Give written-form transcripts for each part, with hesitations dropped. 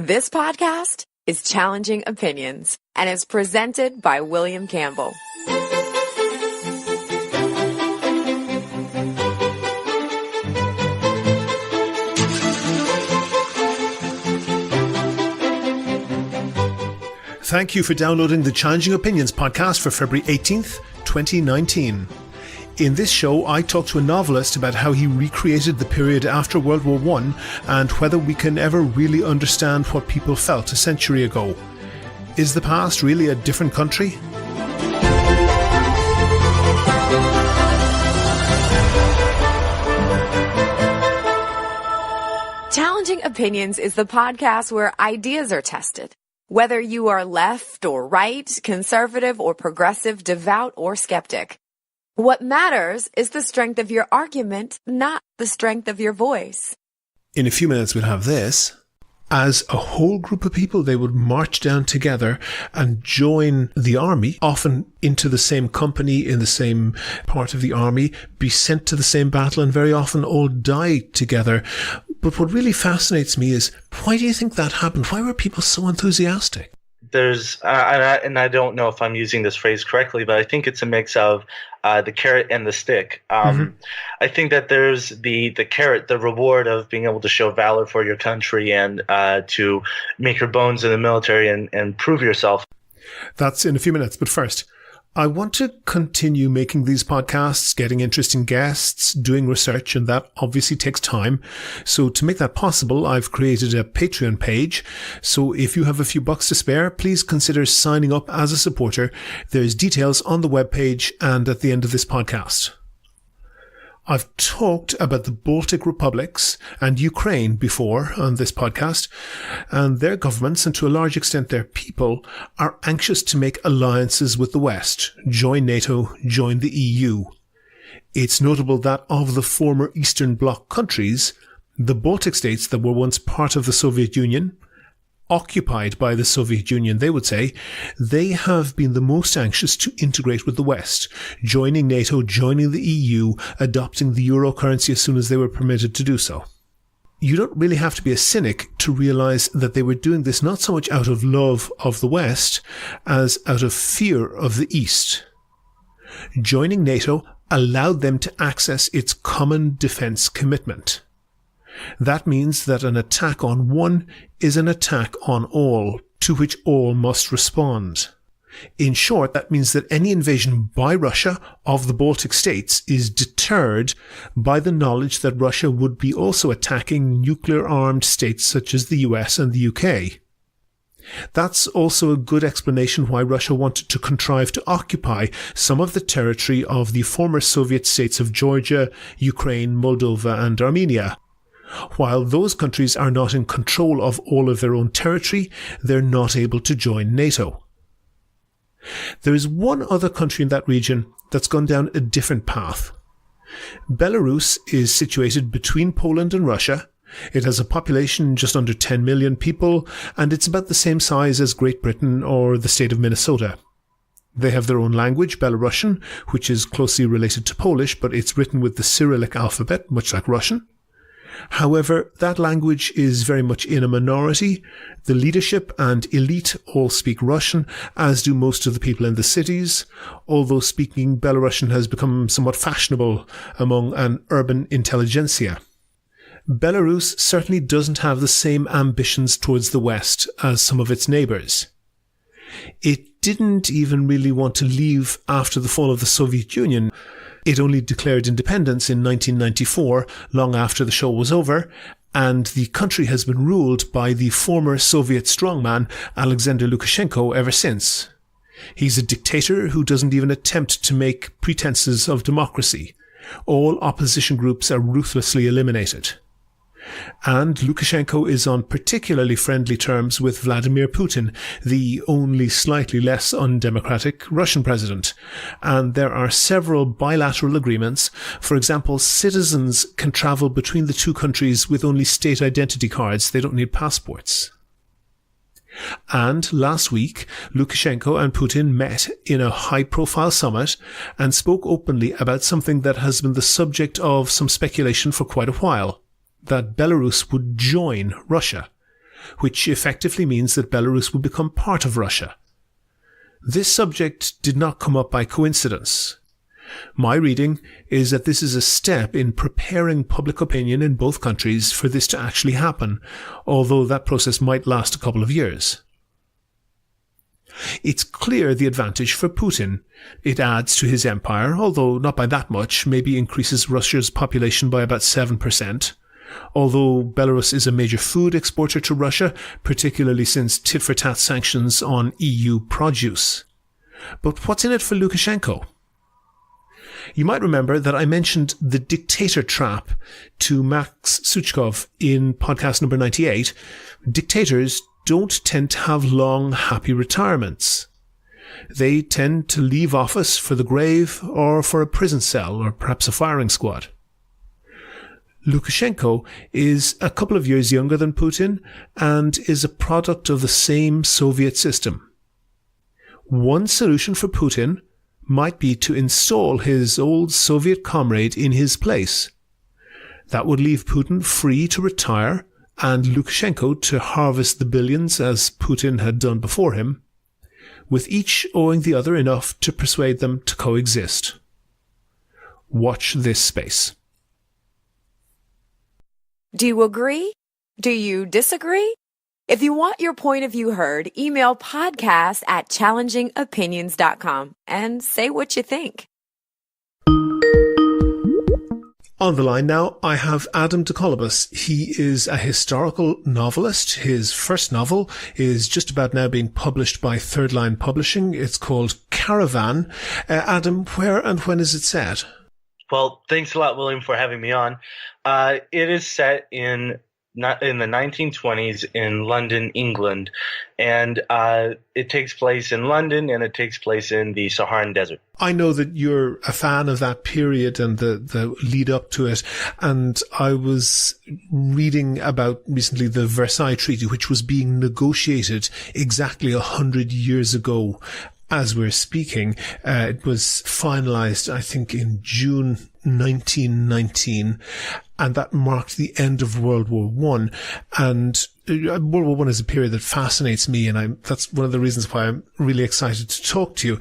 This podcast is Challenging Opinions and is presented by William Campbell. Thank you for downloading the Challenging Opinions podcast for February 18th, 2019. In this show, I talk to a novelist about how he recreated the period after World War I and whether we can ever really understand what people felt a century ago. Is the past really a different country? Challenging Opinions is the podcast where ideas are tested. Whether you are left or right, conservative or progressive, devout or skeptic. What matters is the strength of your argument, not the strength of your voice. In a few minutes, we'll have this. As a whole group of people, they would march down together and join the army, often into the same company, in the same part of the army, be sent to the same battle, and very often all die together. But what really fascinates me is, why do you think that happened? Why were people so enthusiastic? There's, and I don't know if I'm using this phrase correctly, but I think it's a mix of the carrot and the stick. I think that there's the carrot, the reward of being able to show valor for your country and to make your bones in the military and prove yourself. That's in a few minutes, but first, I want to continue making these podcasts, getting interesting guests, doing research, and that obviously takes time. So to make that possible, I've created a Patreon page. So if you have a few bucks to spare, please consider signing up as a supporter. There's details on the webpage and at the end of this podcast. I've talked about the Baltic republics and Ukraine before on this podcast, and their governments, and to a large extent their people, are anxious to make alliances with the West, join NATO, join the EU. It's notable that of the former Eastern Bloc countries, the Baltic states that were once part of the Soviet Union, occupied by the Soviet Union, they would say, they have been the most anxious to integrate with the West, joining NATO, joining the EU, adopting the euro currency as soon as they were permitted to do so. You don't really have to be a cynic to realize that they were doing this not so much out of love of the West as out of fear of the East. Joining NATO allowed them to access its common defense commitment. That means that an attack on one is an attack on all, to which all must respond. In short, that means that any invasion by Russia of the Baltic states is deterred by the knowledge that Russia would be also attacking nuclear-armed states such as the US and the UK. That's also a good explanation why Russia wanted to contrive to occupy some of the territory of the former Soviet states of Georgia, Ukraine, Moldova, and Armenia. While those countries are not in control of all of their own territory, they're not able to join NATO. There is one other country in that region that's gone down a different path. Belarus is situated between Poland and Russia. It has a population just under 10 million people, and it's about the same size as Great Britain or the state of Minnesota. They have their own language, Belarusian, which is closely related to Polish, but it's written with the Cyrillic alphabet, much like Russian. However, that language is very much in a minority. The leadership and elite all speak Russian, as do most of the people in the cities, although speaking Belarusian has become somewhat fashionable among an urban intelligentsia. Belarus certainly doesn't have the same ambitions towards the West as some of its neighbours. It didn't even really want to leave after the fall of the Soviet Union. It only declared independence in 1994, long after the show was over, and the country has been ruled by the former Soviet strongman Alexander Lukashenko ever since. He's a dictator who doesn't even attempt to make pretenses of democracy. All opposition groups are ruthlessly eliminated. And Lukashenko is on particularly friendly terms with Vladimir Putin, the only slightly less undemocratic Russian president. And there are several bilateral agreements. For example, citizens can travel between the two countries with only state identity cards. They don't need passports. And last week, Lukashenko and Putin met in a high-profile summit and spoke openly about something that has been the subject of some speculation for quite a while, that Belarus would join Russia. which effectively means that Belarus will become part of Russia. This subject did not come up by coincidence. My reading is that this is a step in preparing public opinion in both countries for this to actually happen, although that process might last a couple of years. It's clear the advantage for Putin. It adds to his empire, although not by that much, maybe increases Russia's population by about 7%. Although Belarus is a major food exporter to Russia, particularly since tit-for-tat sanctions on EU produce. But what's in it for Lukashenko? You might remember that I mentioned the dictator trap to Max Suchkov in podcast number 98. Dictators don't tend to have long, happy retirements. They tend to leave office for the grave or for a prison cell or perhaps a firing squad. Lukashenko is a couple of years younger than Putin and is a product of the same Soviet system. One solution for Putin might be to install his old Soviet comrade in his place. That would leave Putin free to retire and Lukashenko to harvest the billions as Putin had done before him, with each owing the other enough to persuade them to coexist. Watch this space. Do you agree? Do you disagree? If you want your point of view heard, email podcast@challengingopinions.com and say what you think. On the line now, I have Adam DeCollibus. He is a historical novelist. His first novel is just about now being published by Third Line Publishing. It's called Caravan. Adam, where and when is it set? Well, thanks a lot, William, for having me on. It is set in the 1920s in London, England, and it takes place in London and it takes place in the Saharan Desert. I know that you're a fan of that period and the lead up to it, and I was reading about recently the Versailles Treaty, which was being negotiated exactly 100 years ago. As we're speaking, it was finalized, I think, in June 1919, and that marked the end of World War I. And World War I is a period that fascinates me, and that's one of the reasons why I'm really excited to talk to you.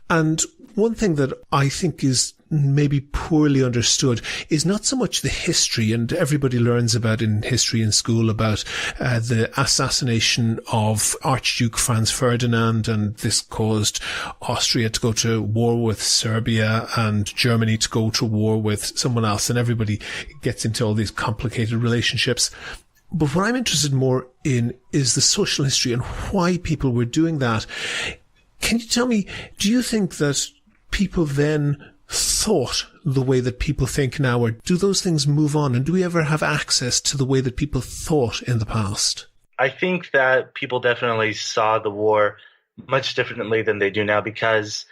And one thing that I think is maybe poorly understood is not so much the history, and everybody learns about in history in school about the assassination of Archduke Franz Ferdinand, and this caused Austria to go to war with Serbia and Germany to go to war with someone else, and everybody gets into all these complicated relationships. But what I'm interested more in is the social history and why people were doing that. Can you tell me, do you think that people then thought the way that people think now, or do those things move on? And do we ever have access to the way that people thought in the past? I think that people definitely saw the war much differently than they do now because,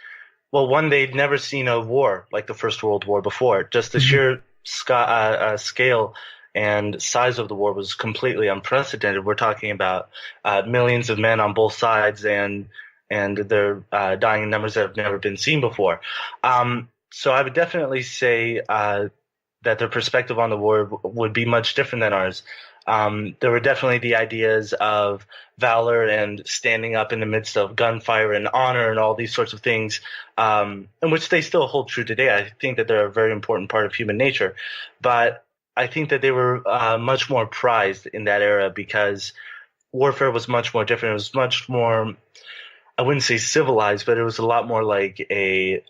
well, one, they'd never seen a war like the First World War before. Just the sheer scale and size of the war was completely unprecedented. We're talking about millions of men on both sides and they're dying in numbers that have never been seen before. So I would definitely say that their perspective on the war would be much different than ours. There were definitely the ideas of valor and standing up in the midst of gunfire and honor and all these sorts of things, in which they still hold true today. I think that they're a very important part of human nature. But I think that they were much more prized in that era because warfare was much more different. It was much more, I wouldn't say civilized, but it was a lot more like a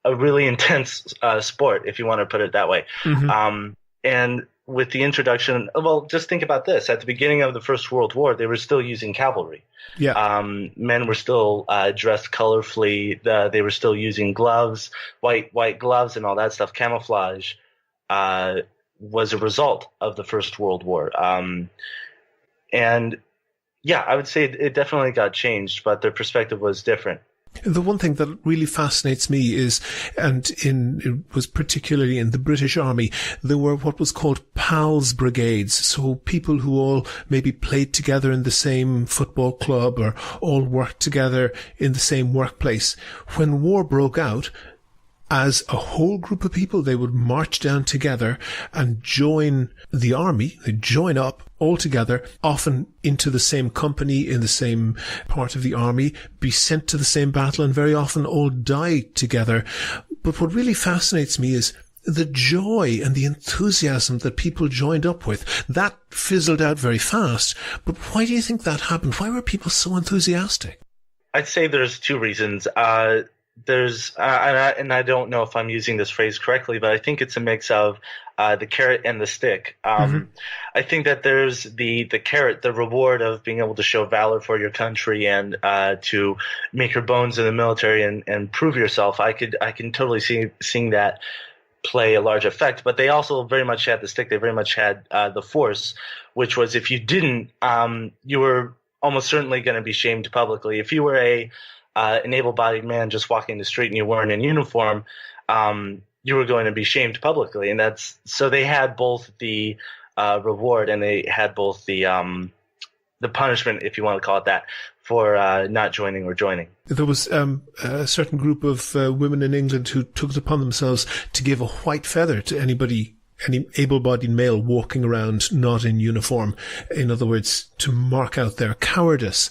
really intense sport, if you want to put it that way. Mm-hmm. And with the introduction, well, just think about this. At the beginning of the First World War, they were still using cavalry. Yeah. Men were still dressed colorfully. They were still using gloves, white gloves and all that stuff. Camouflage was a result of the First World War. And yeah, I would say it definitely got changed, but their perspective was different. The one thing that really fascinates me is, it was particularly in the British Army, there were what was called PALS brigades. So people who all maybe played together in the same football club or all worked together in the same workplace. When war broke out, as a whole group of people, they would march down together and join the army. They'd join up all together, often into the same company, in the same part of the army, be sent to the same battle, and very often all die together. But what really fascinates me is the joy and the enthusiasm that people joined up with. That fizzled out very fast. But why do you think that happened? Why were people so enthusiastic? I'd say there's two reasons. And I don't know if I'm using this phrase correctly, but I think it's a mix of the carrot and the stick. I think that there's the carrot, the reward of being able to show valor for your country and to make your bones in the military and prove yourself. I can totally seeing that play a large effect, but they also very much had the stick. They very much had the force, which was if you didn't, you were almost certainly going to be shamed publicly. If you were an able-bodied man just walking the street and you weren't in uniform, you were going to be shamed publicly, and so they had both the reward and they had both the punishment, if you want to call it that, for not joining or joining. There was a certain group of women in England who took it upon themselves to give a white feather to any able-bodied male walking around not in uniform. In other words, to mark out their cowardice.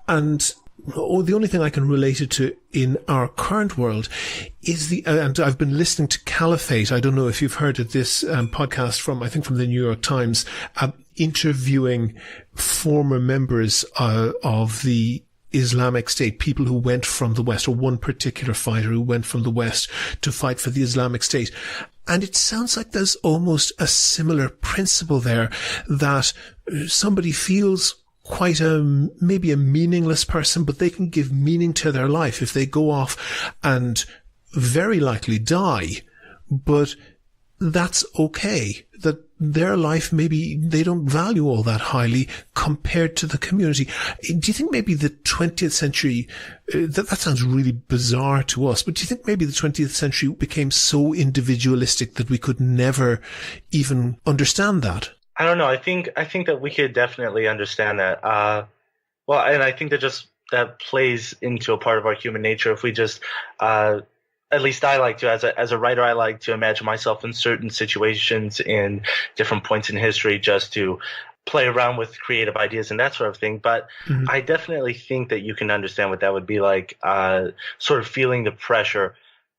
And the only thing I can relate it to in our current world is and I've been listening to Caliphate. I don't know if you've heard of this podcast from the New York Times, interviewing former members of the Islamic State, people who went from the West, or one particular fighter who went from the West to fight for the Islamic State. And it sounds like there's almost a similar principle there, that somebody feels quite maybe a meaningless person, but they can give meaning to their life if they go off and very likely die. But that's okay. That their life, maybe they don't value all that highly compared to the community. Do you think maybe the 20th century, that sounds really bizarre to us, but do you think maybe the 20th century became so individualistic that we could never even understand that? I don't know. I think that we could definitely understand that. Well, and I think that plays into a part of our human nature. If we just, at least I like to, as a writer, I like to imagine myself in certain situations in different points in history, just to play around with creative ideas and that sort of thing. But I definitely think that you can understand what that would be like, sort of feeling the pressure,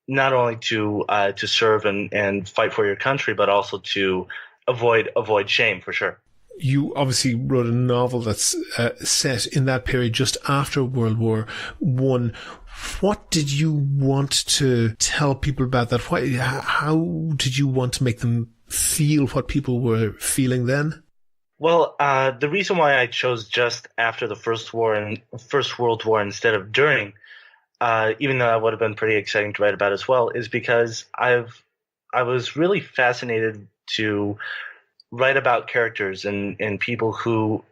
not only to serve and fight for your country, but also to avoid shame, for sure. You obviously wrote a novel that's set in that period just after World War I. What did you want to tell people about that? How did you want to make them feel what people were feeling then? Well, the reason why I chose just after the First World War instead of during, even though that would have been pretty exciting to write about as well, is because I was really fascinated to write about characters and people who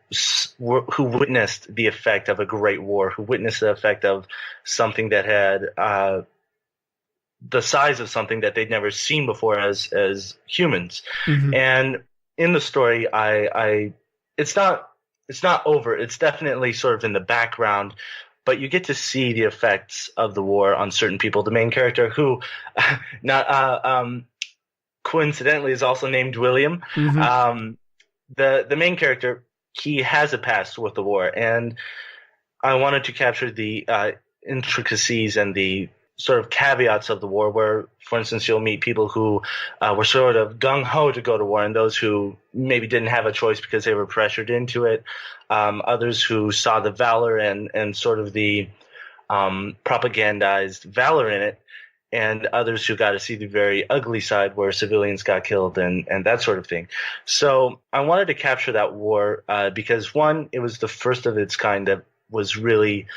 witnessed the effect of a great war, who witnessed the effect of something that had the size of something that they'd never seen before as humans. And in the story, it's not over. It's definitely sort of in the background, but you get to see the effects of the war on certain people. The main character, who coincidentally is also named William. The main character, he has a past with the war, and I wanted to capture the intricacies and the sort of caveats of the war, where, for instance, you'll meet people who were sort of gung-ho to go to war, and those who maybe didn't have a choice because they were pressured into it, others who saw the valor and sort of the propagandized valor in it, and others who got to see the very ugly side where civilians got killed and that sort of thing. So I wanted to capture that war because, one, it was the first of its kind that was really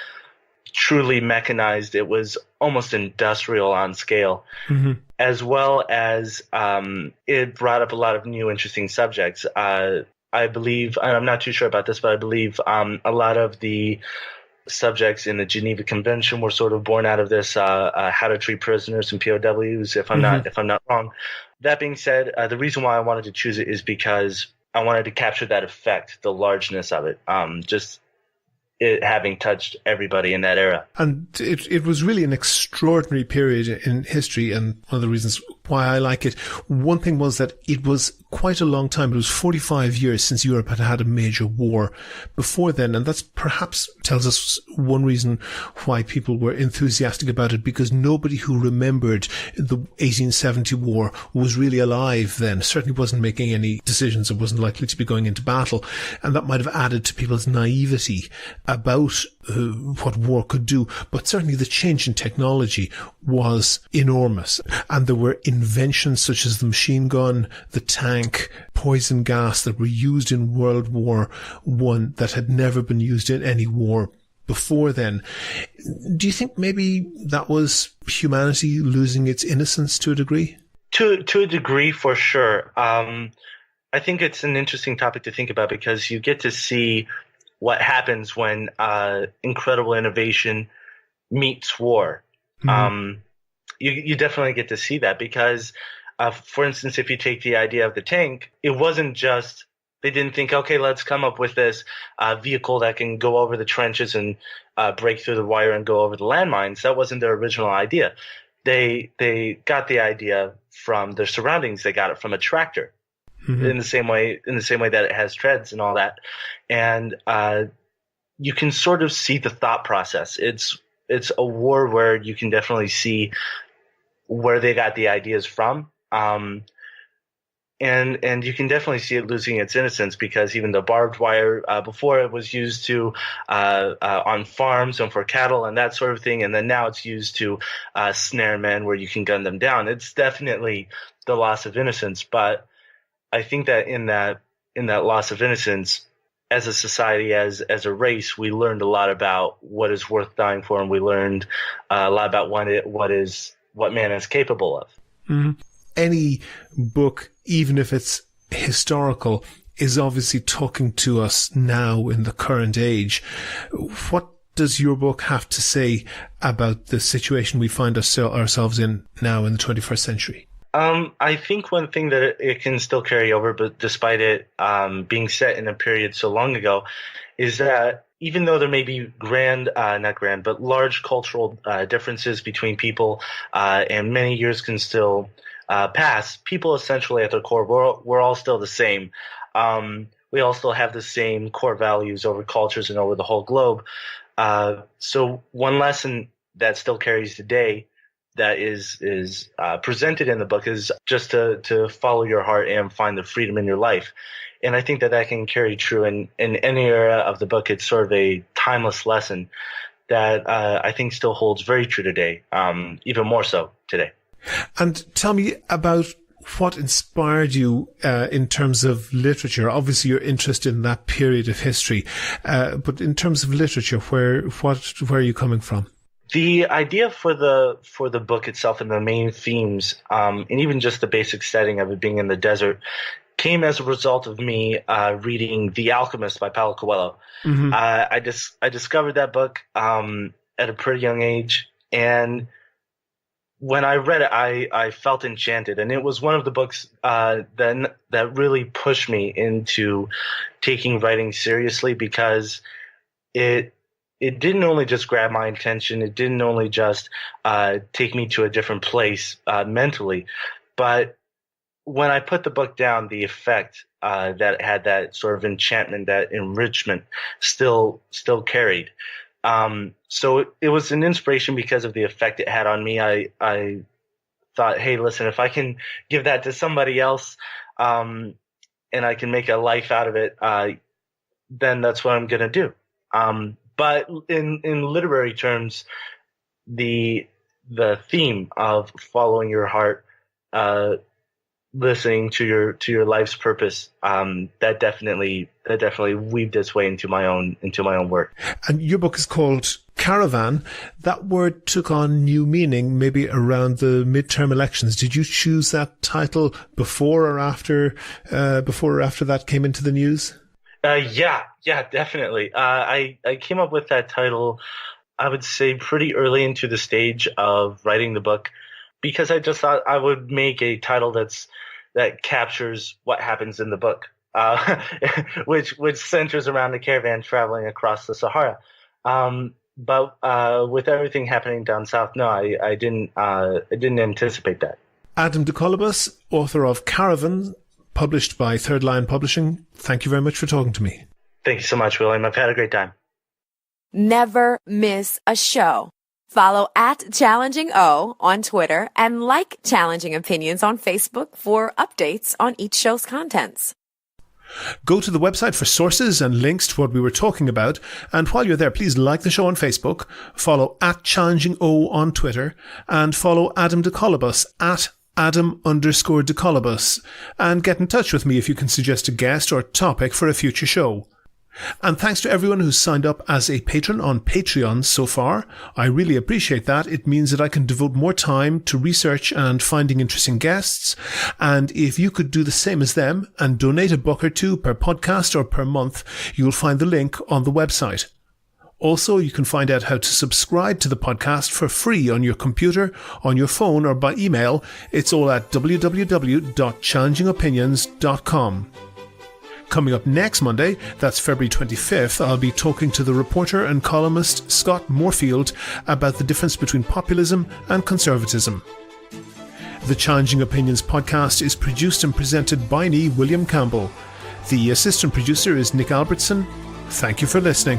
truly mechanized. It was almost industrial on scale, as well as it brought up a lot of new interesting subjects. I believe, and I'm not too sure about this, but I believe a lot of the subjects in the Geneva Convention were sort of born out of this, how to treat prisoners and POWs, if I'm not wrong. That being said, the reason why I wanted to choose it is because I wanted to capture that effect, the largeness of it. Just it having touched everybody in that era. And it was really an extraordinary period in history, and one of the reasons why I like it. One thing was that it was quite a long time. It was 45 years since Europe had had a major war before then, and that's perhaps tells us one reason why people were enthusiastic about it, because nobody who remembered the 1870 war was really alive then, certainly wasn't making any decisions or wasn't likely to be going into battle, and that might have added to people's naivety about what war could do. But certainly the change in technology was enormous, and there were inventions such as the machine gun, the tank, poison gas that were used in World War I that had never been used in any war before then. Do you think maybe that was humanity losing its innocence to a degree? To a degree, for sure. I think it's an interesting topic to think about, because you get to see what happens when incredible innovation meets war. Mm-hmm. You definitely get to see that, because, for instance, if you take the idea of the tank, it wasn't just they didn't think, okay, let's come up with this vehicle that can go over the trenches and break through the wire and go over the landmines. That wasn't their original idea. They got the idea from their surroundings. They got it from a tractor. Mm-hmm. in the same way that it has treads and all that. And you can sort of see the thought process. It's a war where you can definitely see where they got the ideas from. And you can definitely see it losing its innocence, because even the barbed wire before, it was used to on farms and for cattle and that sort of thing, and then now it's used to snare men where you can gun them down. It's definitely the loss of innocence, but I think that in that loss of innocence, as a society, as a race, we learned a lot about what is worth dying for, and we learned a lot about what man is capable of. Mm-hmm. Any book, even if it's historical, is obviously talking to us now in the current age. What does your book have to say about the situation we find ourselves in now in the 21st century? I think one thing that it can still carry over, but despite it being set in a period so long ago, is that even though there may be large cultural differences between people, and many years can still pass, people essentially at their core, we're all still the same. We all still have the same core values over cultures and over the whole globe. So one lesson that still carries today that is presented in the book is just to follow your heart and find the freedom in your life. And I think that can carry true in any era of the book. It's sort of a timeless lesson that I think still holds very true today, even more so today. And tell me about what inspired you in terms of literature. Obviously, you're interested in that period of history, but in terms of literature, where are you coming from? The idea for the book itself and the main themes, and even just the basic setting of it being in the desert, came as a result of me reading The Alchemist by Paulo Coelho. Mm-hmm. I discovered that book at a pretty young age, and when I read it, I felt enchanted, and it was one of the books that really pushed me into taking writing seriously, because it didn't only just grab my attention. It didn't only just take me to a different place mentally, but when I put the book down, the effect that had, that sort of enchantment, that enrichment, still carried. So it was an inspiration because of the effect it had on me. I thought, hey, listen, if I can give that to somebody else, and I can make a life out of it, then that's what I'm going to do. But in literary terms, the theme of following your heart, listening to your life's purpose, that definitely weaved its way into my own work. And your book is called Caravan. That word took on new meaning maybe around the midterm elections. Did you choose that title before or after that came into the news? Yeah, definitely. I came up with that title, I would say, pretty early into the stage of writing the book, because I just thought I would make a title that captures what happens in the book. which centers around the caravan traveling across the Sahara. But with everything happening down south, no, I didn't anticipate that. Adam DeCollibus, author of Caravan, published by Third Lion Publishing, thank you very much for talking to me. Thank you so much, William. I've had a great time. Never miss a show. Follow @ChallengingO on Twitter and like Challenging Opinions on Facebook for updates on each show's contents. Go to the website for sources and links to what we were talking about. And while you're there, please like the show on Facebook, follow @ChallengingO on Twitter, and follow Adam DeCollibus @Adam_DeCollibus, and get in touch with me if you can suggest a guest or topic for a future show. And thanks to everyone who's signed up as a patron on Patreon so far. I really appreciate that. It means that I can devote more time to research and finding interesting guests. And if you could do the same as them and donate $1 or $2 per podcast or per month, you'll find the link on the website. Also, you can find out how to subscribe to the podcast for free on your computer, on your phone, or by email. It's all at www.challengingopinions.com. Coming up next Monday, that's February 25th, I'll be talking to the reporter and columnist Scott Moorfield about the difference between populism and conservatism. The Challenging Opinions podcast is produced and presented by me, William Campbell. The assistant producer is Nick Albertson. Thank you for listening.